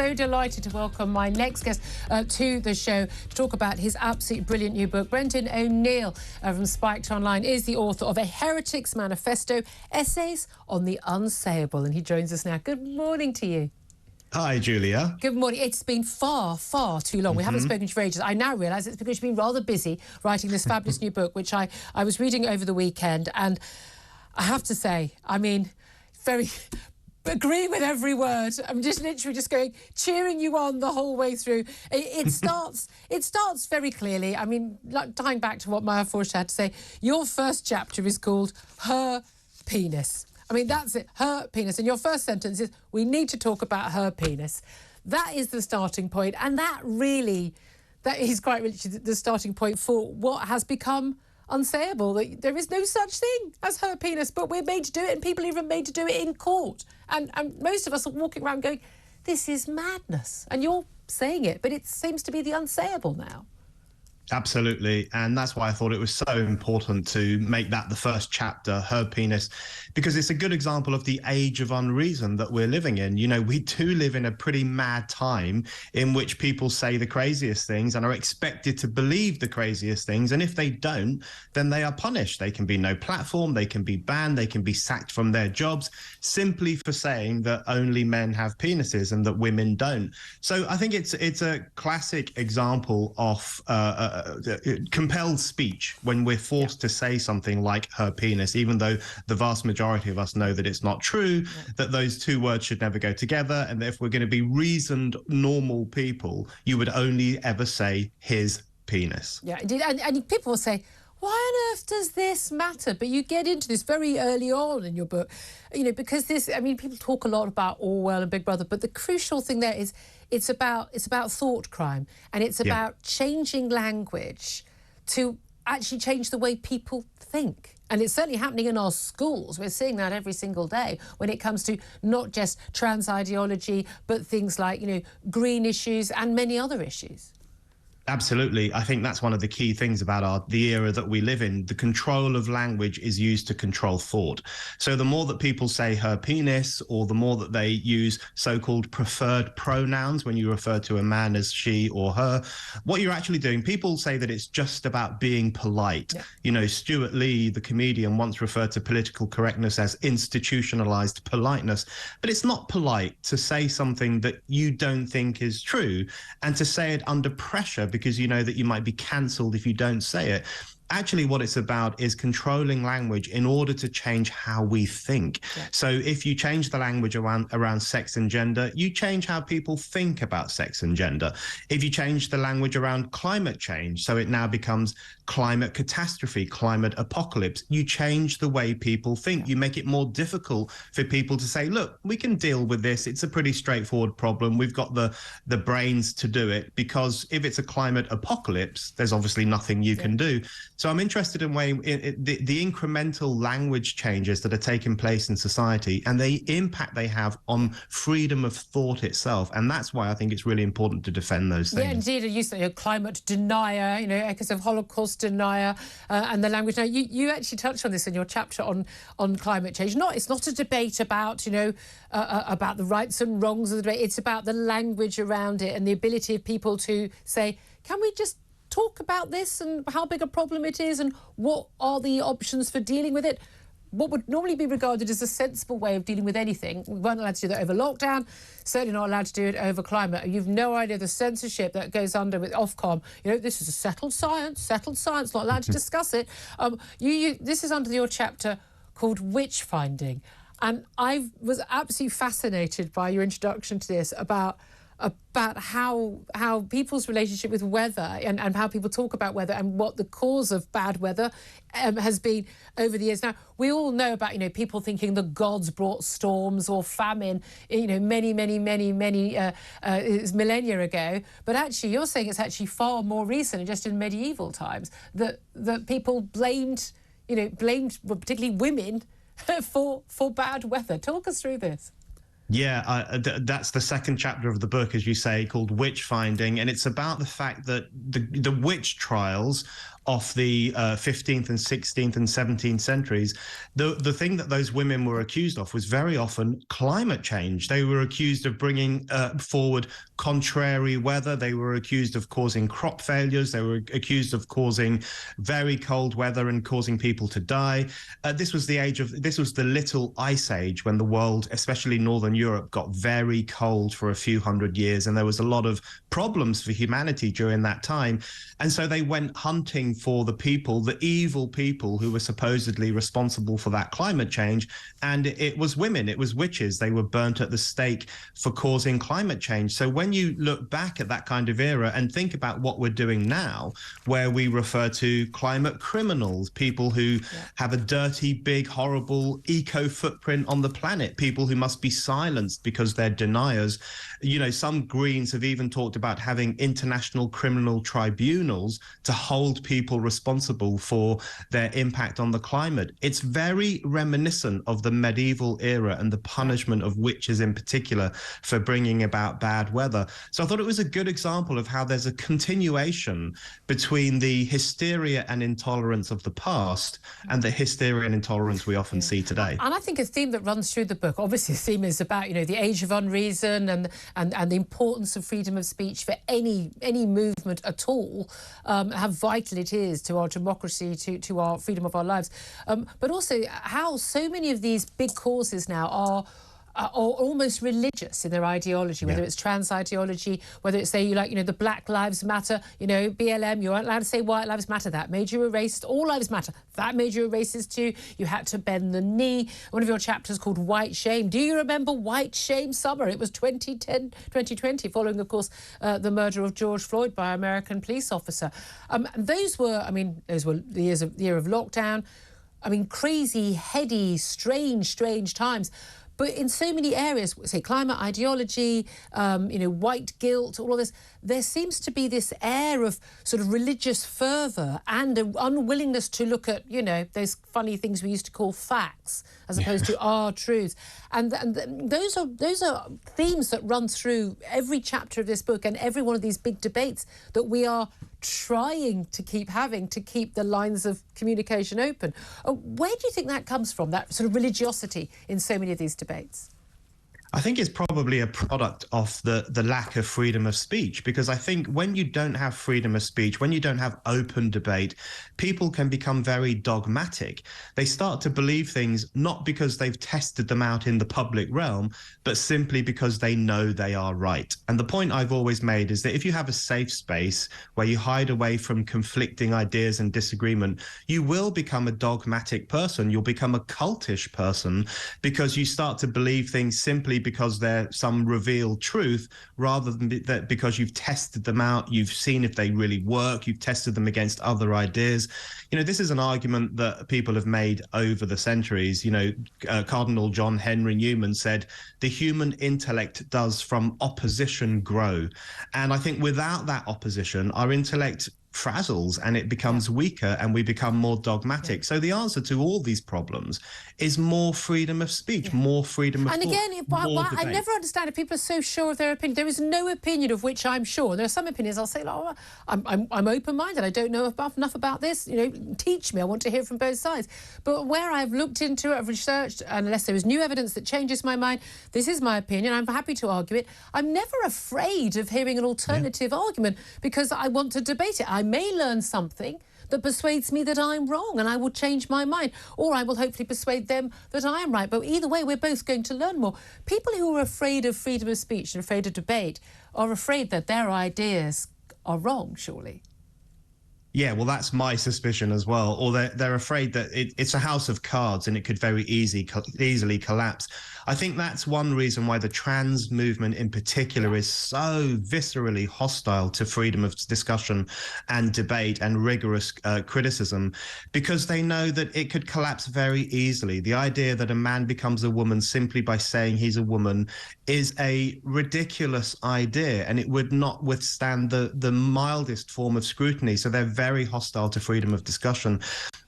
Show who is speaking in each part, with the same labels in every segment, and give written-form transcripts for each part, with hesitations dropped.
Speaker 1: so delighted to welcome my next guest to the show to talk about his absolutely brilliant new book. Brendan O'Neill from Spiked Online is the author of A Heretic's Manifesto, Essays on the Unsayable, and he joins us now. Good morning to you.
Speaker 2: Hi, Julia.
Speaker 1: Good morning. It's been far, far too long. We haven't spoken to you for ages. I now realise it's because you've been rather busy writing this fabulous new book, which I was reading over the weekend, and I have to say, I mean, agree with every word. I'm just literally just cheering you on the whole way through. It starts very clearly. I mean, like, tying back to what Maya Forster had to say, your first chapter is called Her Penis. I mean, that's it, her penis. And your first sentence is, we need to talk about her penis. That is the starting point. And that is quite literally the starting point for what has become unsayable. That there is no such thing as her penis, but we're made to do it, and people are even made to do it in court. And most of us are walking around going, this is madness. And you're saying it, but it seems to be the unsayable now.
Speaker 2: Absolutely. And that's why I thought it was so important to make that the first chapter, Her Penis, because it's a good example of the age of unreason that we're living in. You know, we do live in a pretty mad time in which people say the craziest things and are expected to believe the craziest things. And if they don't, then they are punished. They can be no platform, they can be banned, they can be sacked from their jobs simply for saying that only men have penises and that women don't. So I think it's a classic example of compelled speech when we're forced to say something like her penis, even though the vast majority of us know that it's not true, that those two words should never go together, and that if we're going to be reasoned, normal people, you would only ever say his penis. Yeah,
Speaker 1: indeed. And people will say, why on earth does this matter? But you get into this very early on in your book, you know, because this, I mean, people talk a lot about Orwell and Big Brother, but the crucial thing there is it's about thought crime, and it's about changing language to actually change the way people think. And it's certainly happening in our schools. We're seeing that every single day when it comes to not just trans ideology, but things like, you know, green issues and many other issues.
Speaker 2: Absolutely. I think that's one of the key things about the era that we live in. The control of language is used to control thought. So the more that people say her penis, or the more that they use so-called preferred pronouns when you refer to a man as she or her, what you're actually doing, people say that it's just about being polite. Yeah. You know, Stuart Lee, the comedian, once referred to political correctness as institutionalized politeness. But it's not polite to say something that you don't think is true, and to say it under pressure because you know that you might be cancelled if you don't say it. Actually, what it's about is controlling language in order to change how we think. Yeah. So if you change the language around sex and gender, you change how people think about sex and gender. If you change the language around climate change, so it now becomes climate catastrophe, climate apocalypse, you change the way people think. You make it more difficult for people to say, look, we can deal with this. It's a pretty straightforward problem. We've got the brains to do it, because if it's a climate apocalypse, there's obviously nothing you can do. So I'm interested in the incremental language changes that are taking place in society and the impact they have on freedom of thought itself. And that's why I think it's really important to defend those things.
Speaker 1: Yeah, indeed. You say a climate denier, you know, echoes of Holocaust denier, and the language. Now, you actually touched on this in your chapter on climate change. It's not a debate about, you know, about the rights and wrongs of the debate. It's about the language around it and the ability of people to say, can we just talk about this and how big a problem it is and what are the options for dealing with it? What would normally be regarded as a sensible way of dealing with anything. We weren't allowed to do that over lockdown, certainly not allowed to do it over climate. You've no idea the censorship that goes under with Ofcom. You know, this is a settled science, not allowed to discuss it. This is under your chapter called Witch Finding. And I was absolutely fascinated by your introduction to this about how people's relationship with weather and how people talk about weather and what the cause of bad weather has been over the years. Now, we all know about, you know, people thinking the gods brought storms or famine, you know, many millennia ago. But actually, you're saying it's actually far more recent, just in medieval times, that people blamed particularly women for bad weather. Talk us through this.
Speaker 2: Yeah, that's the second chapter of the book, as you say, called Witch Finding. And it's about the fact that the witch trials of the 15th and 16th and 17th centuries, the thing that those women were accused of was very often climate change. They were accused of bringing forward contrary weather. They were accused of causing crop failures. They were accused of causing very cold weather and causing people to die. This was the Little Ice Age, when the world, especially Northern Europe, got very cold for a few hundred years, and there was a lot of problems for humanity during that time. And so they went hunting for the evil people who were supposedly responsible for that climate change. And it was women, it was witches. They were burnt at the stake for causing climate change. So when you look back at that kind of era and think about what we're doing now, where we refer to climate criminals, people who have a dirty, big, horrible eco footprint on the planet, people who must be silenced because they're deniers. You know, some Greens have even talked about having international criminal tribunals to hold people responsible for their impact on the climate. It's very reminiscent of the medieval era and the punishment of witches in particular for bringing about bad weather. So I thought it was a good example of how there's a continuation between the hysteria and intolerance of the past and the hysteria and intolerance we often see today.
Speaker 1: And I think a theme that runs through the book, obviously the theme is about, you know, the age of unreason and the importance of freedom of speech for any movement at all, how vital it is to our democracy, to our freedom of our lives, but also how so many of these big causes now are almost religious in their ideology, whether it's trans ideology, whether it's, say, like, you know, the Black Lives Matter, you know, BLM, you aren't allowed to say White Lives Matter, that made you a racist. All lives matter, that made you a racist too. You had to bend the knee. One of your chapters called White Shame. Do you remember White Shame Summer? It was 2010, 2020, following, of course, the murder of George Floyd by an American police officer. Those were the year of lockdown. I mean, crazy, heady, strange times. But in so many areas, say climate ideology, you know, white guilt, all of this, there seems to be this air of sort of religious fervour and an unwillingness to look at, you know, those funny things we used to call facts as opposed to our truths. And those are themes that run through every chapter of this book and every one of these big debates that we are trying to keep having to keep the lines of communication open. Where do you think that comes from, that sort of religiosity in so many of these debates?
Speaker 2: I think it's probably a product of the lack of freedom of speech, because I think when you don't have freedom of speech, when you don't have open debate, people can become very dogmatic. They start to believe things not because they've tested them out in the public realm, but simply because they know they are right. And the point I've always made is that if you have a safe space where you hide away from conflicting ideas and disagreement, you will become a dogmatic person. You'll become a cultish person because you start to believe things simply because they're some revealed truth, rather than that because you've tested them out, you've seen if they really work, you've tested them against other ideas. You know, this is an argument that people have made over the centuries. You know, Cardinal John Henry Newman said, the human intellect does from opposition grow. And I think without that opposition, our intellect frazzles and it becomes weaker and we become more dogmatic. So the answer to all these problems is more freedom of speech, more freedom of thought.
Speaker 1: And again, I never understand if people are so sure of their opinion. There is no opinion of which I'm sure. There are some opinions I'll say, oh, I'm open-minded. I don't know enough about this. You know, teach me. I want to hear from both sides. But where I've looked into it, I've researched, unless there is new evidence that changes my mind, this is my opinion. I'm happy to argue it. I'm never afraid of hearing an alternative argument because I want to debate it. I may learn something that persuades me that I'm wrong and I will change my mind, or I will hopefully persuade them that I am right. But either way, we're both going to learn more. People who are afraid of freedom of speech and afraid of debate are afraid that their ideas are wrong, surely.
Speaker 2: Yeah, well, that's my suspicion as well. Or they're afraid that it's a house of cards and it could very easily collapse. I think that's one reason why the trans movement in particular is so viscerally hostile to freedom of discussion and debate and rigorous criticism, because they know that it could collapse very easily. The idea that a man becomes a woman simply by saying he's a woman is a ridiculous idea, and it would not withstand the mildest form of scrutiny. So they're very hostile to freedom of discussion.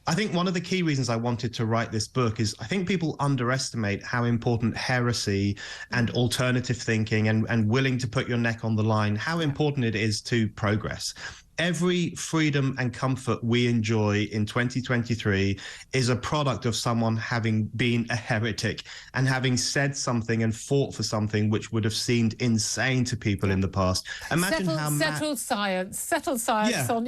Speaker 2: I think one of the key reasons I wanted to write this book is I think people underestimate how important heresy and alternative thinking and willing to put your neck on the line, how important it is to progress. Every freedom and comfort we enjoy in 2023 is a product of someone having been a heretic and having said something and fought for something which would have seemed insane to people in the past. Imagine
Speaker 1: settled science on,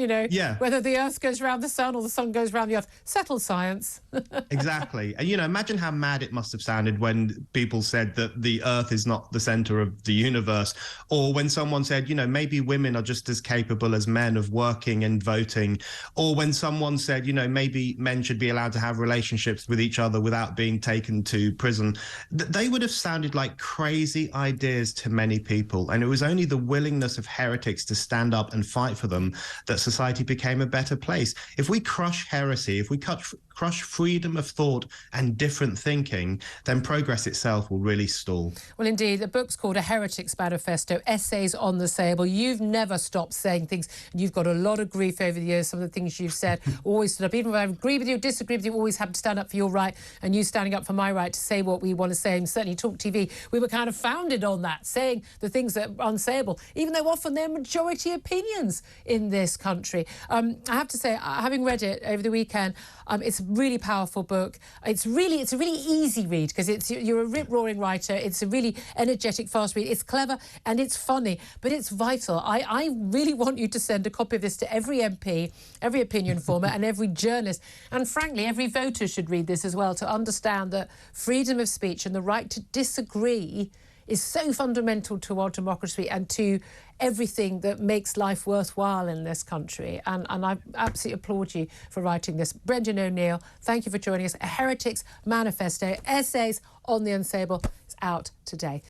Speaker 1: whether the Earth goes around the sun or the sun goes around the Earth. Settled science.
Speaker 2: Exactly. And, imagine how mad it must have sounded when people said that the Earth is not the center of the universe, or when someone said, maybe women are just as capable as men of working and voting, or when someone said, maybe men should be allowed to have relationships with each other without being taken to prison. They would have sounded like crazy ideas to many people, and it was only the willingness of heretics to stand up and fight for them that society became a better place. If we crush heresy, if we crush freedom of thought and different thinking, then progress itself will really stall.
Speaker 1: Well, indeed, the book's called A Heretic's Manifesto, Essays on the Sable. You've never stopped saying things. You've got a lot of grief over the years. Some of the things you've said, always stood up. Even if I agree with you, disagree with you, always have to stand up for your right, and you standing up for my right to say what we want to say. And certainly TalkTV, we were kind of founded on that, saying the things that are unsayable, even though often they're majority opinions in this country. I have to say, having read it over the weekend, it's a really powerful book. It's a really easy read because you're a rip-roaring writer. It's a really energetic, fast read. It's clever and it's funny, but it's vital. I really want you to send a copy of this to every MP, every opinion former and every journalist. And frankly, every voter should read this as well to understand that freedom of speech and the right to disagree is so fundamental to our democracy and to everything that makes life worthwhile in this country. And I absolutely applaud you for writing this. Brendan O'Neill, thank you for joining us. A Heretic's Manifesto, Essays on the Unsayable, is out today.